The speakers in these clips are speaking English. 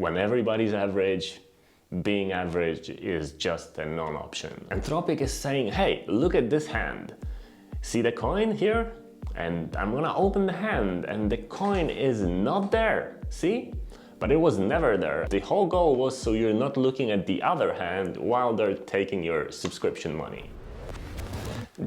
When everybody's average, being average is just a non-option. Anthropic is saying, hey, look at this hand. See the coin here? And I'm gonna open the hand and the coin is not there. See? But it was never there. The whole goal was so you're not looking at the other hand while they're taking your subscription money.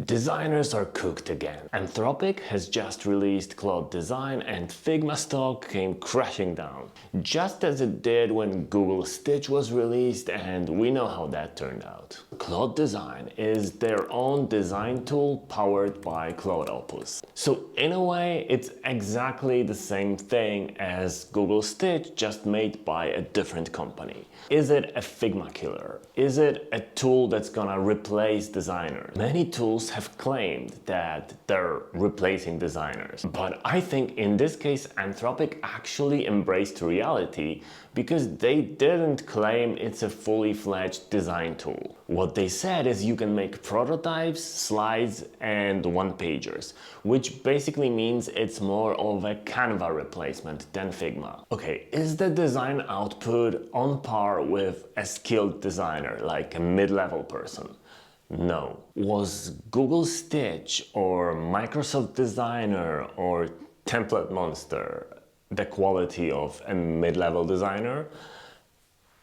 Designers are cooked again. Anthropic has just released Claude Design and Figma stock came crashing down. Just as it did when Google Stitch was released, and we know how that turned out. Claude Design is their own design tool powered by Claude Opus. So in a way, it's exactly the same thing as Google Stitch, just made by a different company. Is it a Figma killer? Is it a tool that's gonna replace designers? Many tools have claimed that they're replacing designers. But I think in this case, Anthropic actually embraced reality because they didn't claim it's a fully fledged design tool. What they said is you can make prototypes, slides, and one-pagers, which basically means it's more of a Canva replacement than Figma. Okay, is the design output on par with a skilled designer, like a mid-level person? No. Was Google Stitch or Microsoft Designer or Template Monster the quality of a mid-level designer?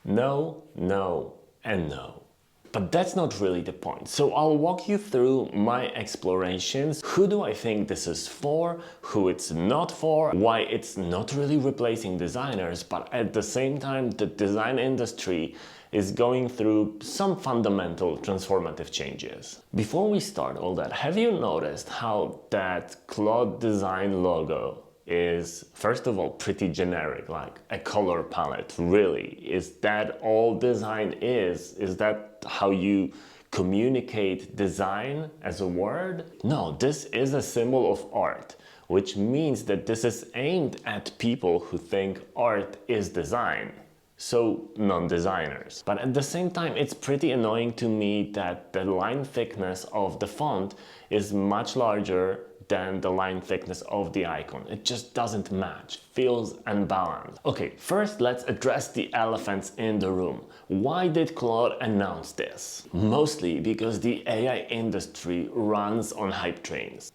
No, no, and no. But that's not really the point. So I'll walk you through my explorations. Who do I think this is for? Who it's not for? Why it's not really replacing designers, but at the same time the design industry is going through some fundamental transformative changes. Before we start all that, have you noticed how that Claude Design logo is, first of all, pretty generic, like a color palette? Really? Is that all design is? Is that how you communicate design as a word? No, this is a symbol of art, which means that this is aimed at people who think art is design. So non-designers. But at the same time, it's pretty annoying to me that the line thickness of the font is much larger than the line thickness of the icon. It just doesn't match, feels unbalanced. Okay, first let's address the elephants in the room. Why did Claude announce this? Mostly because the AI industry runs on hype trains.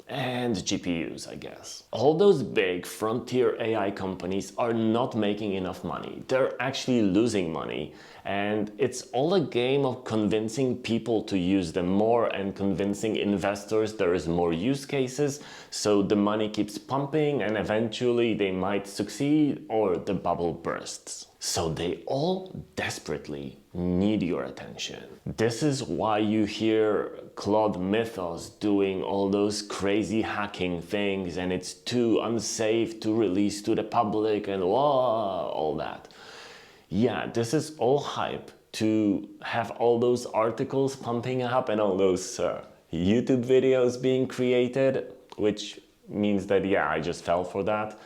And GPUs, I guess. All those big frontier AI companies are not making enough money. They're actually losing money. And it's all a game of convincing people to use them more and convincing investors there is more use cases. So the money keeps pumping and eventually they might succeed or the bubble bursts. So they all desperately need your attention. This is why you hear Claude Mythos doing all those crazy hacking things and it's too unsafe to release to the public and all that. Yeah, this is all hype to have all those articles pumping up and all those YouTube videos being created, which means that, yeah, I just fell for that.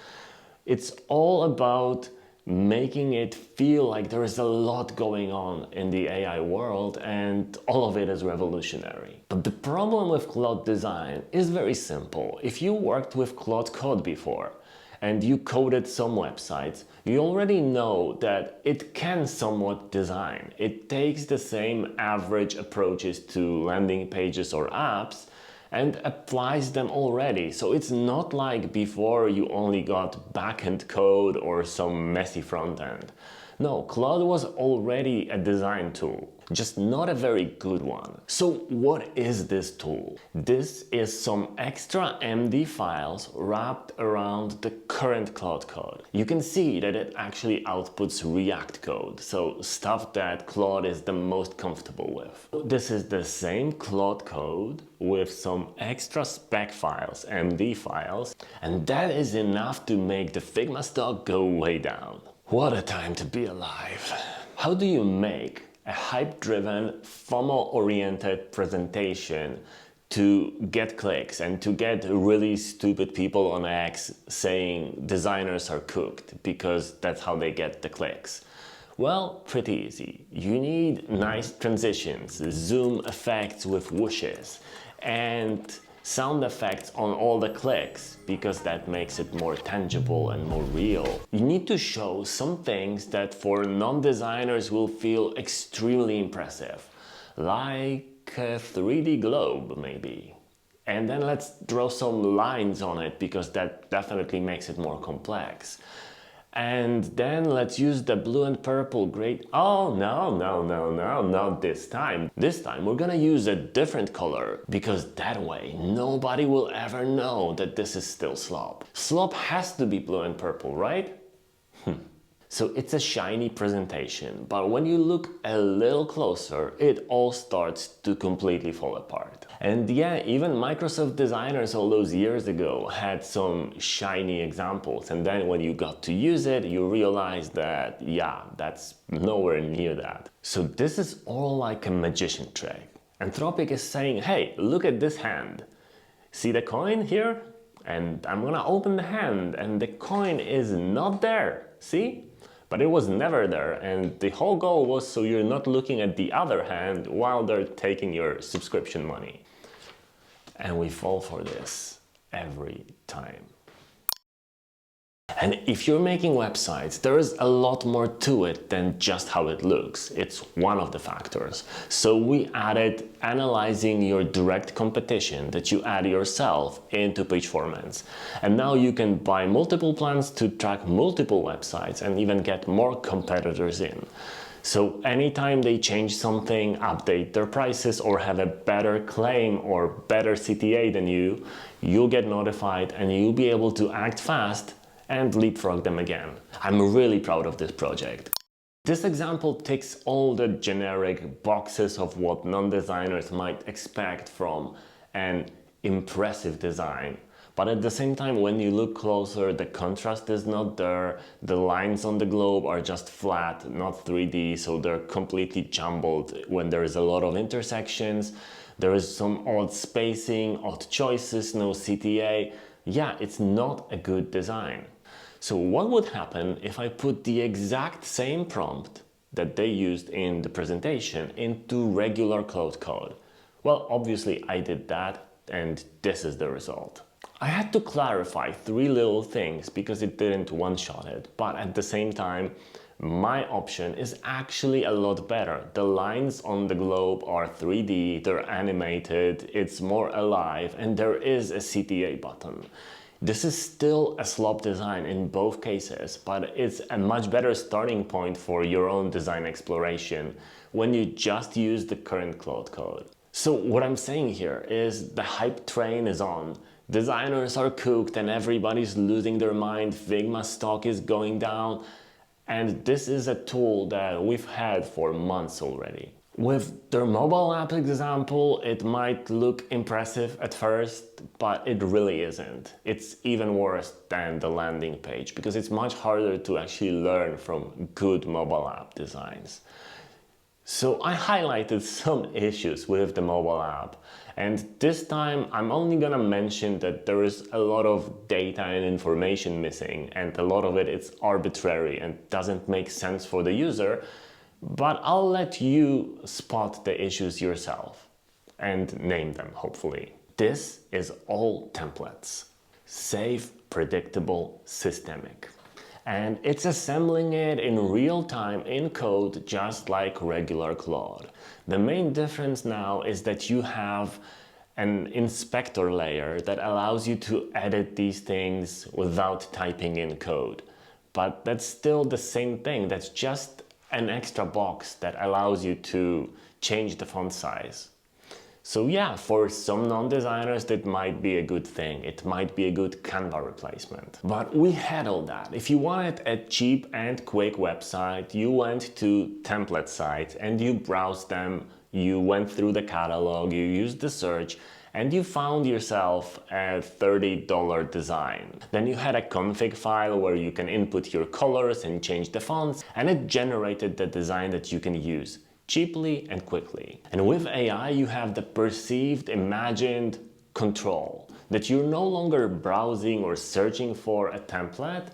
It's all about making it feel like there is a lot going on in the AI world and all of it is revolutionary. But the problem with Claude Design is very simple. If you worked with Claude Code before and you coded some websites, you already know that it can somewhat design. It takes the same average approaches to landing pages or apps and applies them already. So it's not like before you only got backend code or some messy front end. No, Claude was already a design tool, just not a very good one. So what is this tool? This is some extra MD files wrapped around the current Claude code. You can see that it actually outputs React code, so stuff that Claude is the most comfortable with. This is the same Claude code with some extra spec files, MD files, and that is enough to make the Figma stock go way down. What a time to be alive. How do you make a hype-driven, FOMO-oriented presentation to get clicks and to get really stupid people on X saying designers are cooked because that's how they get the clicks? Well, pretty easy. You need nice transitions, zoom effects with whooshes, and sound effects on all the clicks, because that makes it more tangible and more real. You need to show some things that for non-designers will feel extremely impressive, like a 3D globe maybe. And then let's draw some lines on it, because that definitely makes it more complex. And then let's use the blue and purple gradient. Oh, no, not this time. This time we're gonna use a different color, because that way nobody will ever know that this is still slop. Slop has to be blue and purple, right? So it's a shiny presentation, but when you look a little closer, it all starts to completely fall apart. And yeah, even Microsoft designers all those years ago had some shiny examples, and then when you got to use it, you realize that, yeah, that's nowhere near that. So this is all like a magician trick. Anthropic is saying, hey, look at this hand. See the coin here? And I'm gonna open the hand, and the coin is not there, see? But it was never there, and the whole goal was so you're not looking at the other hand while they're taking your subscription money. And we fall for this every time. And if you're making websites, there is a lot more to it than just how it looks. It's one of the factors. So we added analyzing your direct competition that you add yourself into Pageformance. And now you can buy multiple plans to track multiple websites and even get more competitors in. So anytime they change something, update their prices, or have a better claim or better CTA than you, you'll get notified and you'll be able to act fast and leapfrog them again. I'm really proud of this project. This example ticks all the generic boxes of what non-designers might expect from an impressive design. But at the same time, when you look closer, the contrast is not there. The lines on the globe are just flat, not 3D, so they're completely jumbled when there is a lot of intersections. There is some odd spacing, odd choices, no CTA. Yeah, it's not a good design. So what would happen if I put the exact same prompt that they used in the presentation into regular Claude Code? Well, obviously I did that, and this is the result. I had to clarify 3 little things because it didn't one-shot it, but at the same time, my option is actually a lot better. The lines on the globe are 3D, they're animated, it's more alive, and there is a CTA button. This is still a slop design in both cases, but it's a much better starting point for your own design exploration when you just use the current Claude Code. So what I'm saying here is the hype train is on. Designers are cooked and everybody's losing their mind. Figma stock is going down. And this is a tool that we've had for months already. With their mobile app example, it might look impressive at first, but it really isn't. It's even worse than the landing page because it's much harder to actually learn from good mobile app designs. So I highlighted some issues with the mobile app, and this time I'm only gonna mention that there is a lot of data and information missing, and a lot of it is arbitrary and doesn't make sense for the user. But I'll let you spot the issues yourself and name them, hopefully. This is all templates. Safe, predictable, systemic. And it's assembling it in real time in code, just like regular Claude. The main difference now is that you have an inspector layer that allows you to edit these things without typing in code. But that's still the same thing. That's just an extra box that allows you to change the font size. So yeah, for some non-designers that might be a good thing. It might be a good Canva replacement. But we had all that. If you wanted a cheap and quick website, you went to template sites and you browsed them, you went through the catalog, you used the search, and you found yourself a $30 design. Then you had a config file where you can input your colors and change the fonts, and it generated the design that you can use cheaply and quickly. And with AI, you have the perceived, imagined control, that you're no longer browsing or searching for a template,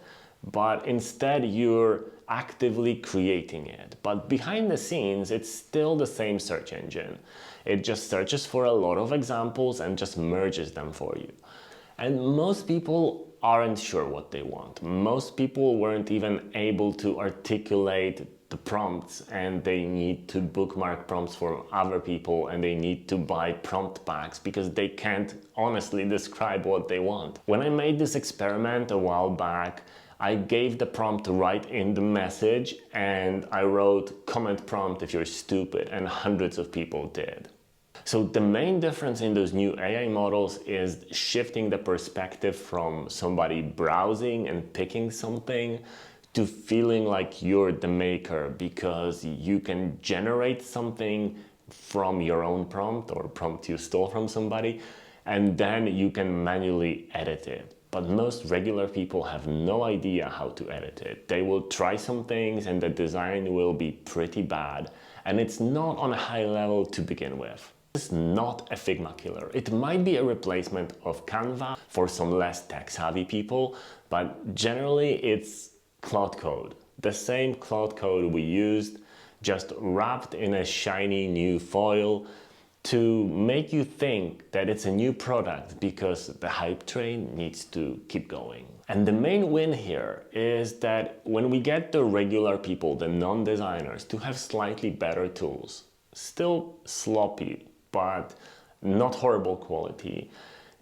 but instead you're actively creating it. But behind the scenes, it's still the same search engine. It just searches for a lot of examples and just merges them for you. And most people aren't sure what they want. Most people weren't even able to articulate the prompts, and they need to bookmark prompts for other people, and they need to buy prompt packs because they can't honestly describe what they want. When I made this experiment a while back, I gave the prompt right in the message and I wrote comment prompt if you're stupid, and hundreds of people did. So the main difference in those new AI models is shifting the perspective from somebody browsing and picking something to feeling like you're the maker, because you can generate something from your own prompt or prompt you stole from somebody, and then you can manually edit it. But most regular people have no idea how to edit it. They will try some things and the design will be pretty bad, and it's not on a high level to begin with. It's not a Figma killer. It might be a replacement of Canva for some less tech-savvy people, but generally it's Claude Code. The same Claude Code we used, just wrapped in a shiny new foil to make you think that it's a new product, because the hype train needs to keep going. And the main win here is that when we get the regular people, the non-designers, to have slightly better tools, still sloppy, but not horrible quality,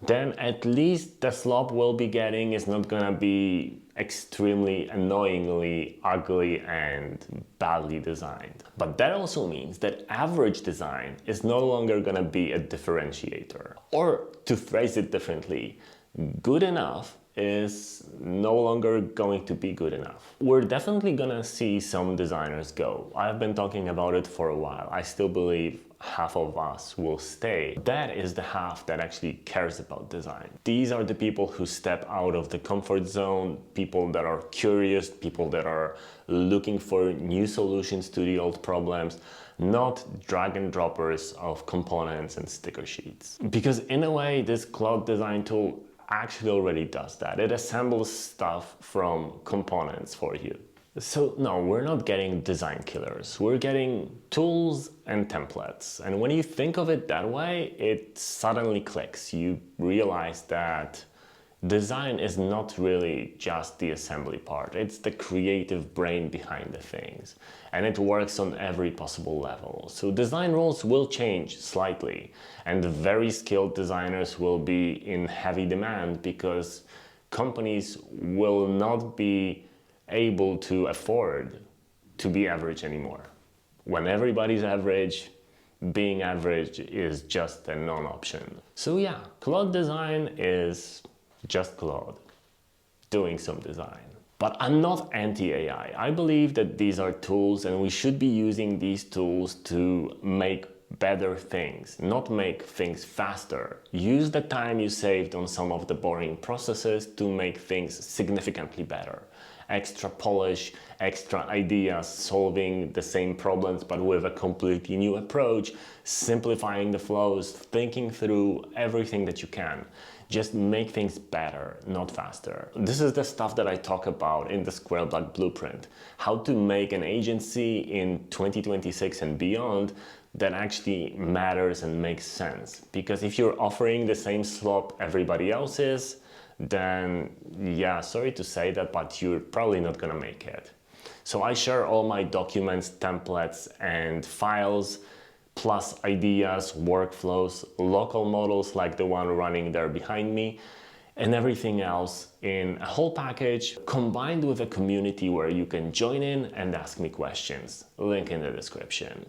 then at least the slop we'll be getting is not gonna be extremely annoyingly ugly and badly designed. But that also means that average design is no longer gonna be a differentiator. Or to phrase it differently, good enough is no longer going to be good enough. We're definitely gonna see some designers go. I've been talking about it for a while. I still believe half of us will stay. That is the half that actually cares about design. These are the people who step out of the comfort zone, people that are curious, people that are looking for new solutions to the old problems, not drag and droppers of components and sticker sheets. Because in a way, this Claude Design tool actually already does that. It assembles stuff from components for you. So no, we're not getting design killers. We're getting tools and templates. And when you think of it that way, it suddenly clicks. You realize that design is not really just the assembly part. It's the creative brain behind the things. And it works on every possible level. So design roles will change slightly. And the very skilled designers will be in heavy demand, because companies will not be able to afford to be average anymore. When everybody's average, being average is just a non-option. So yeah, Claude Design is just Claude doing some design. But I'm not anti-AI. I believe that these are tools and we should be using these tools to make better things, not make things faster. Use the time you saved on some of the boring processes to make things significantly better. Extra polish, extra ideas, solving the same problems but with a completely new approach, simplifying the flows, thinking through everything that you can. Just make things better, not faster. This is the stuff that I talk about in the Square Black Blueprint. How to make an agency in 2026 and beyond that actually matters and makes sense. Because if you're offering the same slop everybody else is, then yeah, sorry to say that, but you're probably not gonna make it. So I share all my documents, templates, and files, plus ideas, workflows, local models like the one running there behind me, and everything else in a whole package, combined with a community where you can join in and ask me questions. Link in the description.